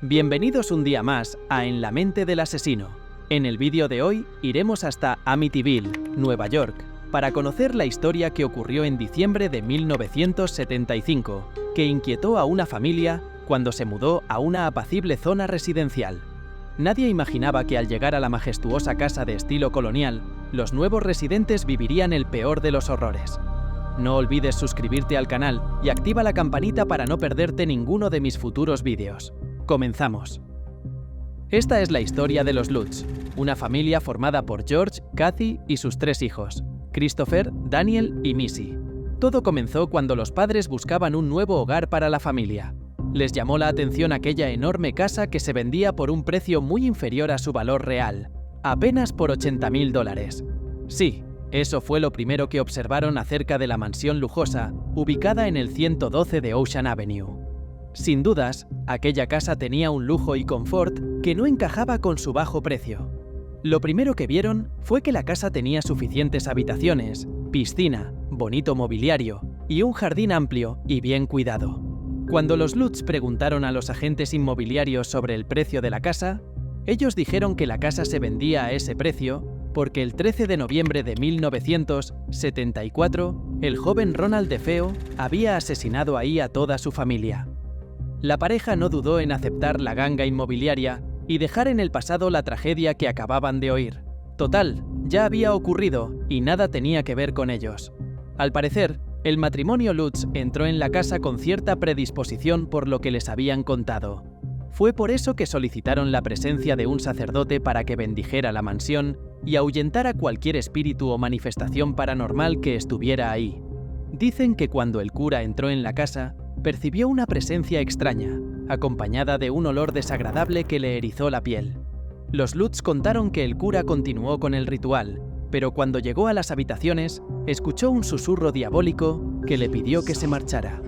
Bienvenidos un día más a En la mente del asesino. En el vídeo de hoy iremos hasta Amityville, Nueva York, para conocer la historia que ocurrió en diciembre de 1975, que inquietó a una familia cuando se mudó a una apacible zona residencial. Nadie imaginaba que al llegar a la majestuosa casa de estilo colonial, los nuevos residentes vivirían el peor de los horrores. No olvides suscribirte al canal y activa la campanita para no perderte ninguno de mis futuros vídeos. Comenzamos. Esta es la historia de los Lutz, una familia formada por George, Kathy y sus 3 hijos, Christopher, Daniel y Missy. Todo comenzó cuando los padres buscaban un nuevo hogar para la familia. Les llamó la atención aquella enorme casa que se vendía por un precio muy inferior a su valor real, apenas por $80,000. Sí, eso fue lo primero que observaron acerca de la mansión lujosa, ubicada en el 112 de Ocean Avenue. Sin dudas, aquella casa tenía un lujo y confort que no encajaba con su bajo precio. Lo primero que vieron fue que la casa tenía suficientes habitaciones, piscina, bonito mobiliario y un jardín amplio y bien cuidado. Cuando los Lutz preguntaron a los agentes inmobiliarios sobre el precio de la casa, ellos dijeron que la casa se vendía a ese precio porque el 13 de noviembre de 1974, el joven Ronald DeFeo había asesinado ahí a toda su familia. La pareja no dudó en aceptar la ganga inmobiliaria y dejar en el pasado la tragedia que acababan de oír. Total, ya había ocurrido y nada tenía que ver con ellos. Al parecer, el matrimonio Lutz entró en la casa con cierta predisposición por lo que les habían contado. Fue por eso que solicitaron la presencia de un sacerdote para que bendijera la mansión y ahuyentara cualquier espíritu o manifestación paranormal que estuviera ahí. Dicen que cuando el cura entró en la casa, percibió una presencia extraña, acompañada de un olor desagradable que le erizó la piel. Los Lutz contaron que el cura continuó con el ritual, pero cuando llegó a las habitaciones, escuchó un susurro diabólico que le pidió que se marchara.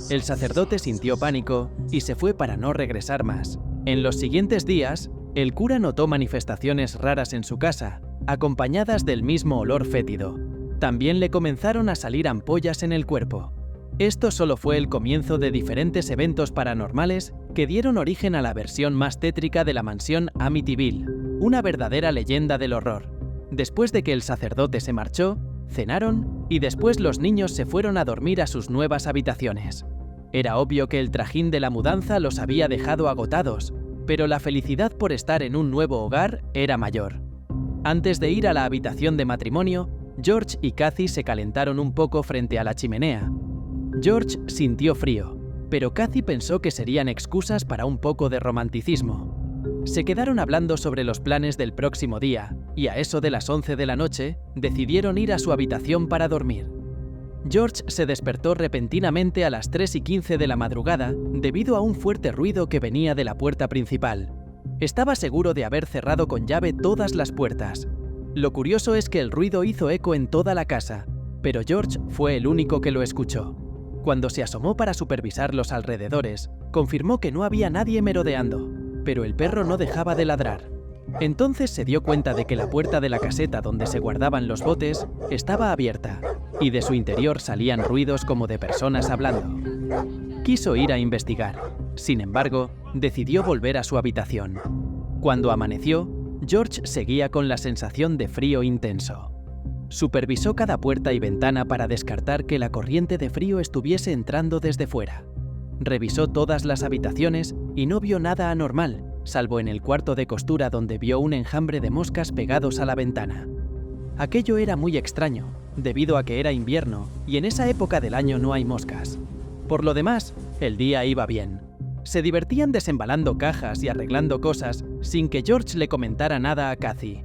El sacerdote sintió pánico y se fue para no regresar más. En los siguientes días, el cura notó manifestaciones raras en su casa, acompañadas del mismo olor fétido. También le comenzaron a salir ampollas en el cuerpo. Esto solo fue el comienzo de diferentes eventos paranormales que dieron origen a la versión más tétrica de la mansión Amityville, una verdadera leyenda del horror. Después de que el sacerdote se marchó, cenaron y después los niños se fueron a dormir a sus nuevas habitaciones. Era obvio que el trajín de la mudanza los había dejado agotados, pero la felicidad por estar en un nuevo hogar era mayor. Antes de ir a la habitación de matrimonio, George y Kathy se calentaron un poco frente a la chimenea. George sintió frío, pero Kathy pensó que serían excusas para un poco de romanticismo. Se quedaron hablando sobre los planes del próximo día, y a eso de las 11 de la noche, decidieron ir a su habitación para dormir. George se despertó repentinamente a las 3:15 de la madrugada debido a un fuerte ruido que venía de la puerta principal. Estaba seguro de haber cerrado con llave todas las puertas. Lo curioso es que el ruido hizo eco en toda la casa, pero George fue el único que lo escuchó. Cuando se asomó para supervisar los alrededores, confirmó que no había nadie merodeando, pero el perro no dejaba de ladrar. Entonces se dio cuenta de que la puerta de la caseta donde se guardaban los botes estaba abierta, y de su interior salían ruidos como de personas hablando. Quiso ir a investigar. Sin embargo, decidió volver a su habitación. Cuando amaneció, George seguía con la sensación de frío intenso. Supervisó cada puerta y ventana para descartar que la corriente de frío estuviese entrando desde fuera. Revisó todas las habitaciones y no vio nada anormal, salvo en el cuarto de costura donde vio un enjambre de moscas pegados a la ventana. Aquello era muy extraño, debido a que era invierno y en esa época del año no hay moscas. Por lo demás, el día iba bien. Se divertían desembalando cajas y arreglando cosas sin que George le comentara nada a Kathy.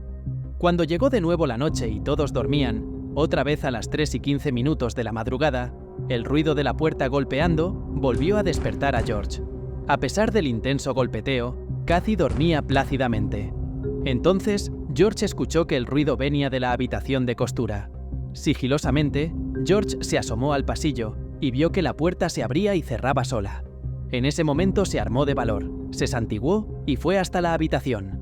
Cuando llegó de nuevo la noche y todos dormían, otra vez a las 3:15 de la madrugada, el ruido de la puerta golpeando volvió a despertar a George. A pesar del intenso golpeteo, Kathy dormía plácidamente. Entonces, George escuchó que el ruido venía de la habitación de costura. Sigilosamente, George se asomó al pasillo y vio que la puerta se abría y cerraba sola. En ese momento se armó de valor, se santiguó y fue hasta la habitación.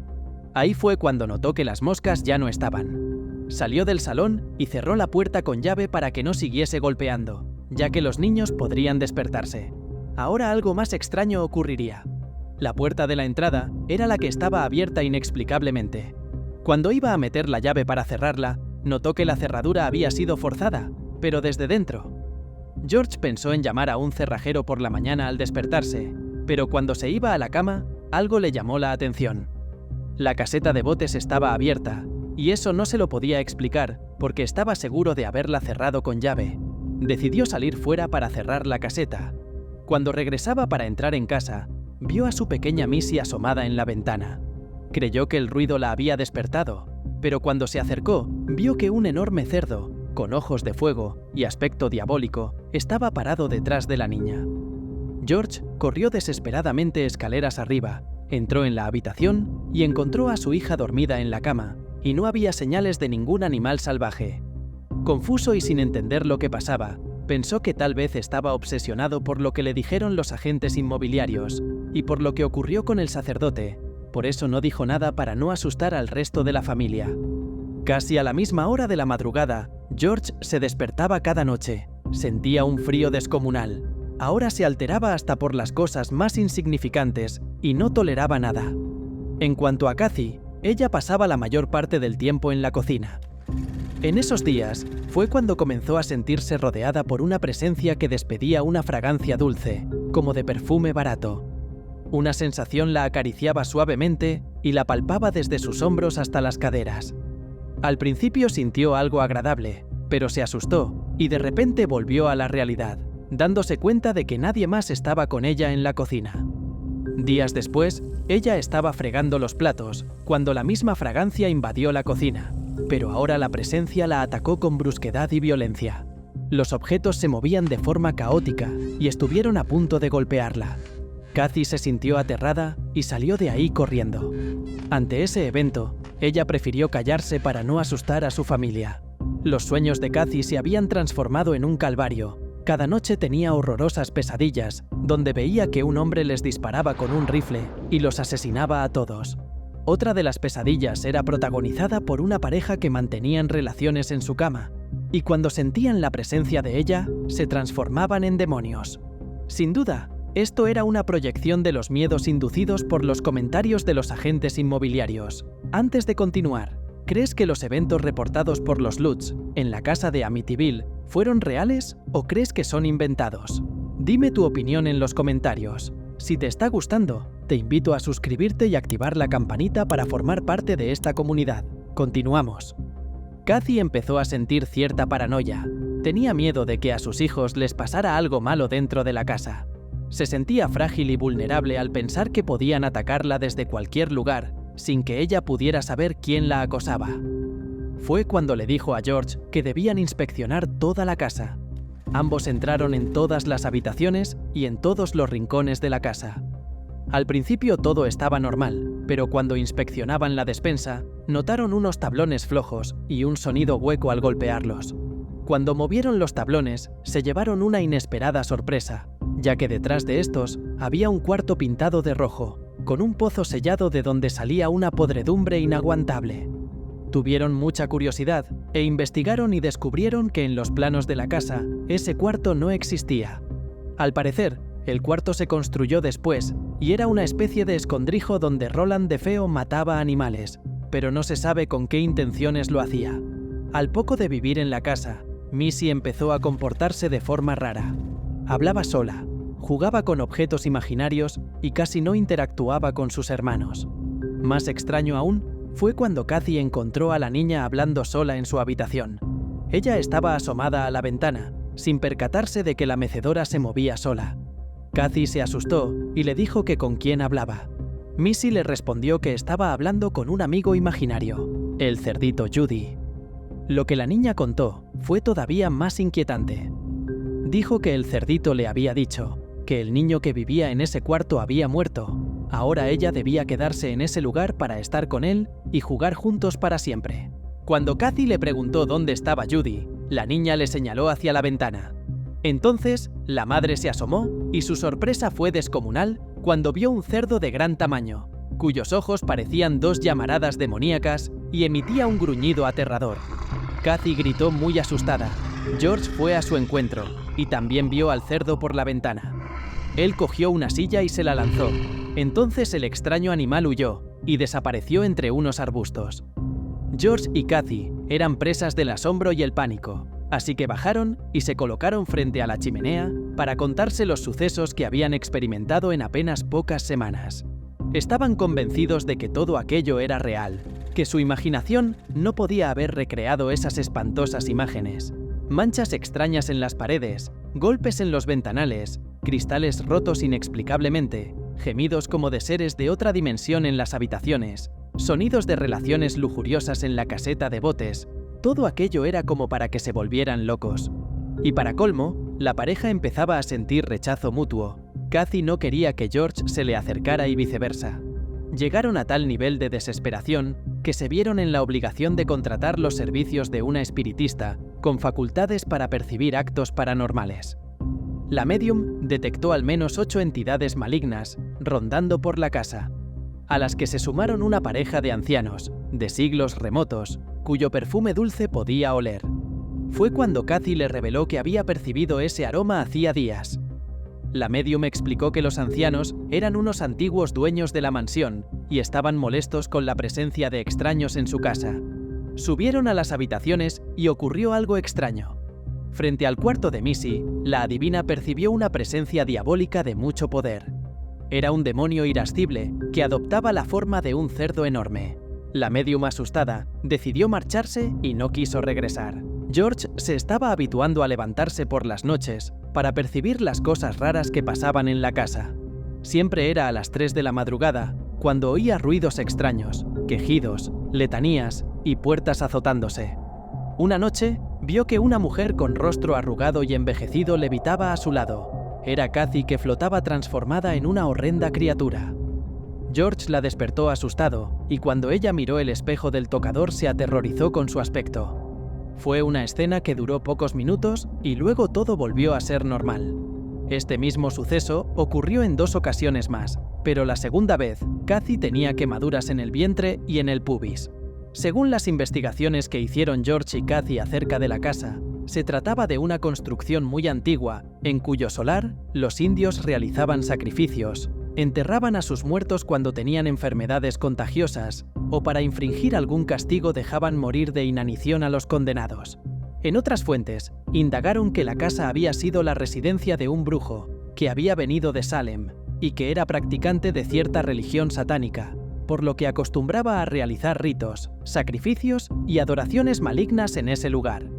Ahí fue cuando notó que las moscas ya no estaban. Salió del salón y cerró la puerta con llave para que no siguiese golpeando, ya que los niños podrían despertarse. Ahora algo más extraño ocurriría. La puerta de la entrada era la que estaba abierta inexplicablemente. Cuando iba a meter la llave para cerrarla, notó que la cerradura había sido forzada, pero desde dentro. George pensó en llamar a un cerrajero por la mañana al despertarse, pero cuando se iba a la cama, algo le llamó la atención. La caseta de botes estaba abierta, y eso no se lo podía explicar porque estaba seguro de haberla cerrado con llave. Decidió salir fuera para cerrar la caseta. Cuando regresaba para entrar en casa, vio a su pequeña Missy asomada en la ventana. Creyó que el ruido la había despertado, pero cuando se acercó, vio que un enorme cerdo, con ojos de fuego y aspecto diabólico, estaba parado detrás de la niña. George corrió desesperadamente escaleras arriba, entró en la habitación y encontró a su hija dormida en la cama, y no había señales de ningún animal salvaje. Confuso y sin entender lo que pasaba, pensó que tal vez estaba obsesionado por lo que le dijeron los agentes inmobiliarios y por lo que ocurrió con el sacerdote. Por eso no dijo nada para no asustar al resto de la familia. Casi a la misma hora de la madrugada, George se despertaba cada noche. Sentía un frío descomunal. Ahora se alteraba hasta por las cosas más insignificantes y no toleraba nada. En cuanto a Kathy, ella pasaba la mayor parte del tiempo en la cocina. En esos días fue cuando comenzó a sentirse rodeada por una presencia que despedía una fragancia dulce, como de perfume barato. Una sensación la acariciaba suavemente y la palpaba desde sus hombros hasta las caderas. Al principio sintió algo agradable, pero se asustó y de repente volvió a la realidad, dándose cuenta de que nadie más estaba con ella en la cocina. Días después, ella estaba fregando los platos, cuando la misma fragancia invadió la cocina, pero ahora la presencia la atacó con brusquedad y violencia. Los objetos se movían de forma caótica y estuvieron a punto de golpearla. Kathy se sintió aterrada y salió de ahí corriendo. Ante ese evento, ella prefirió callarse para no asustar a su familia. Los sueños de Kathy se habían transformado en un calvario. Cada noche tenía horrorosas pesadillas, donde veía que un hombre les disparaba con un rifle y los asesinaba a todos. Otra de las pesadillas era protagonizada por una pareja que mantenían relaciones en su cama, y cuando sentían la presencia de ella, se transformaban en demonios. Sin duda, esto era una proyección de los miedos inducidos por los comentarios de los agentes inmobiliarios. Antes de continuar, ¿crees que los eventos reportados por los Lutz en la casa de Amityville fueron reales o crees que son inventados? Dime tu opinión en los comentarios. Si te está gustando, te invito a suscribirte y activar la campanita para formar parte de esta comunidad. Continuamos. Kathy empezó a sentir cierta paranoia. Tenía miedo de que a sus hijos les pasara algo malo dentro de la casa. Se sentía frágil y vulnerable al pensar que podían atacarla desde cualquier lugar, sin que ella pudiera saber quién la acosaba. Fue cuando le dijo a George que debían inspeccionar toda la casa. Ambos entraron en todas las habitaciones y en todos los rincones de la casa. Al principio todo estaba normal, pero cuando inspeccionaban la despensa, notaron unos tablones flojos y un sonido hueco al golpearlos. Cuando movieron los tablones, se llevaron una inesperada sorpresa, ya que detrás de estos había un cuarto pintado de rojo, con un pozo sellado de donde salía una podredumbre inaguantable. Tuvieron mucha curiosidad e investigaron y descubrieron que en los planos de la casa ese cuarto no existía. Al parecer, el cuarto se construyó después y era una especie de escondrijo donde Roland DeFeo mataba animales, pero no se sabe con qué intenciones lo hacía. Al poco de vivir en la casa, Missy empezó a comportarse de forma rara. Hablaba sola, jugaba con objetos imaginarios y casi no interactuaba con sus hermanos. Más extraño aún fue cuando Kathy encontró a la niña hablando sola en su habitación. Ella estaba asomada a la ventana, sin percatarse de que la mecedora se movía sola. Kathy se asustó y le dijo que con quién hablaba. Missy le respondió que estaba hablando con un amigo imaginario, el cerdito Judy. Lo que la niña contó fue todavía más inquietante. Dijo que el cerdito le había dicho que el niño que vivía en ese cuarto había muerto. Ahora ella debía quedarse en ese lugar para estar con él y jugar juntos para siempre. Cuando Kathy le preguntó dónde estaba Judy, la niña le señaló hacia la ventana. Entonces, la madre se asomó y su sorpresa fue descomunal cuando vio un cerdo de gran tamaño, cuyos ojos parecían dos llamaradas demoníacas y emitía un gruñido aterrador. Kathy gritó muy asustada. George fue a su encuentro y también vio al cerdo por la ventana. Él cogió una silla y se la lanzó. Entonces el extraño animal huyó y desapareció entre unos arbustos. George y Kathy eran presas del asombro y el pánico, así que bajaron y se colocaron frente a la chimenea para contarse los sucesos que habían experimentado en apenas pocas semanas. Estaban convencidos de que todo aquello era real, que su imaginación no podía haber recreado esas espantosas imágenes. Manchas extrañas en las paredes, golpes en los ventanales, cristales rotos inexplicablemente, gemidos como de seres de otra dimensión en las habitaciones, sonidos de relaciones lujuriosas en la caseta de botes. Todo aquello era como para que se volvieran locos. Y para colmo, la pareja empezaba a sentir rechazo mutuo. Kathy no quería que George se le acercara y viceversa. Llegaron a tal nivel de desesperación que se vieron en la obligación de contratar los servicios de una espiritista con facultades para percibir actos paranormales. La medium detectó al menos 8 entidades malignas rondando por la casa, a las que se sumaron una pareja de ancianos, de siglos remotos, cuyo perfume dulce podía oler. Fue cuando Kathy le reveló que había percibido ese aroma hacía días. La medium explicó que los ancianos eran unos antiguos dueños de la mansión y estaban molestos con la presencia de extraños en su casa. Subieron a las habitaciones y ocurrió algo extraño. Frente al cuarto de Missy, la adivina percibió una presencia diabólica de mucho poder. Era un demonio irascible que adoptaba la forma de un cerdo enorme. La medium, asustada, decidió marcharse y no quiso regresar. George se estaba habituando a levantarse por las noches para percibir las cosas raras que pasaban en la casa. Siempre era a las 3 de la madrugada, cuando oía ruidos extraños, quejidos, letanías y puertas azotándose. Una noche, vio que una mujer con rostro arrugado y envejecido levitaba a su lado. Era Kathy, que flotaba transformada en una horrenda criatura. George la despertó asustado, y cuando ella miró el espejo del tocador se aterrorizó con su aspecto. Fue una escena que duró pocos minutos y luego todo volvió a ser normal. Este mismo suceso ocurrió en 2 ocasiones más, pero la segunda vez, Kathy tenía quemaduras en el vientre y en el pubis. Según las investigaciones que hicieron George y Kathy acerca de la casa, se trataba de una construcción muy antigua, en cuyo solar los indios realizaban sacrificios, enterraban a sus muertos cuando tenían enfermedades contagiosas, o para infringir algún castigo dejaban morir de inanición a los condenados. En otras fuentes, indagaron que la casa había sido la residencia de un brujo, que había venido de Salem, y que era practicante de cierta religión satánica, por lo que acostumbraba a realizar ritos, sacrificios y adoraciones malignas en ese lugar.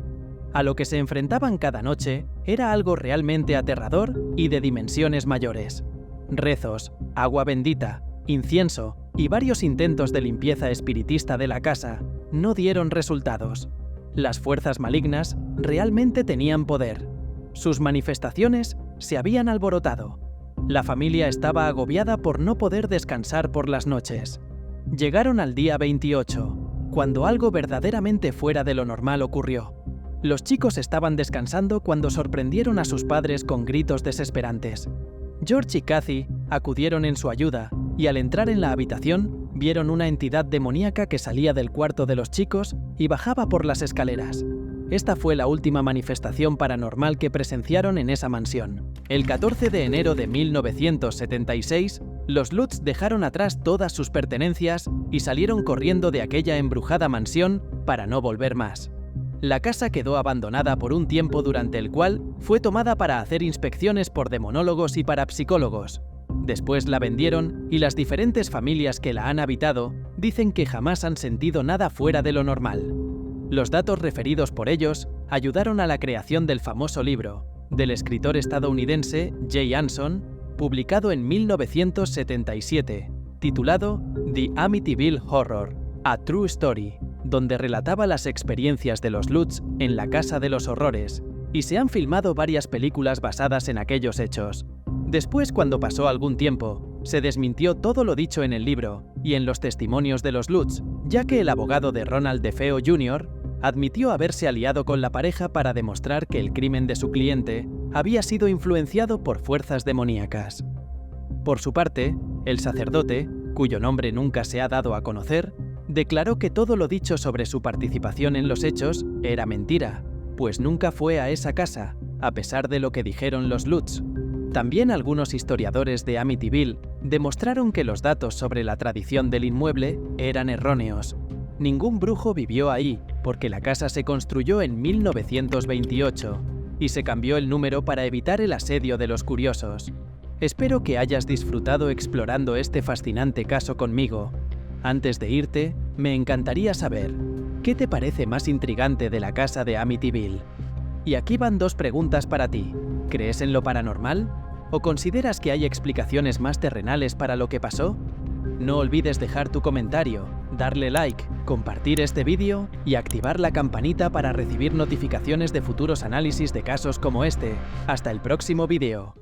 A lo que se enfrentaban cada noche era algo realmente aterrador y de dimensiones mayores. Rezos, agua bendita, incienso y varios intentos de limpieza espiritista de la casa no dieron resultados. Las fuerzas malignas realmente tenían poder. Sus manifestaciones se habían alborotado. La familia estaba agobiada por no poder descansar por las noches. Llegaron al día 28, cuando algo verdaderamente fuera de lo normal ocurrió. Los chicos estaban descansando cuando sorprendieron a sus padres con gritos desesperantes. George y Kathy acudieron en su ayuda y al entrar en la habitación vieron una entidad demoníaca que salía del cuarto de los chicos y bajaba por las escaleras. Esta fue la última manifestación paranormal que presenciaron en esa mansión. El 14 de enero de 1976, los Lutz dejaron atrás todas sus pertenencias y salieron corriendo de aquella embrujada mansión para no volver más. La casa quedó abandonada por un tiempo durante el cual fue tomada para hacer inspecciones por demonólogos y parapsicólogos. Después la vendieron y las diferentes familias que la han habitado dicen que jamás han sentido nada fuera de lo normal. Los datos referidos por ellos ayudaron a la creación del famoso libro del escritor estadounidense Jay Anson, publicado en 1977, titulado The Amityville Horror, A True Story, donde relataba las experiencias de los Lutz en la Casa de los Horrores, y se han filmado varias películas basadas en aquellos hechos. Después, cuando pasó algún tiempo, se desmintió todo lo dicho en el libro y en los testimonios de los Lutz, ya que el abogado de Ronald DeFeo Jr. admitió haberse aliado con la pareja para demostrar que el crimen de su cliente había sido influenciado por fuerzas demoníacas. Por su parte, el sacerdote, cuyo nombre nunca se ha dado a conocer, declaró que todo lo dicho sobre su participación en los hechos era mentira, pues nunca fue a esa casa, a pesar de lo que dijeron los Lutz. También algunos historiadores de Amityville demostraron que los datos sobre la tradición del inmueble eran erróneos. Ningún brujo vivió ahí, porque la casa se construyó en 1928 y se cambió el número para evitar el asedio de los curiosos. Espero que hayas disfrutado explorando este fascinante caso conmigo. Antes de irte, me encantaría saber, ¿qué te parece más intrigante de la casa de Amityville? Y aquí van 2 preguntas para ti. ¿Crees en lo paranormal? ¿O consideras que hay explicaciones más terrenales para lo que pasó? No olvides dejar tu comentario, darle like, compartir este vídeo y activar la campanita para recibir notificaciones de futuros análisis de casos como este. Hasta el próximo vídeo.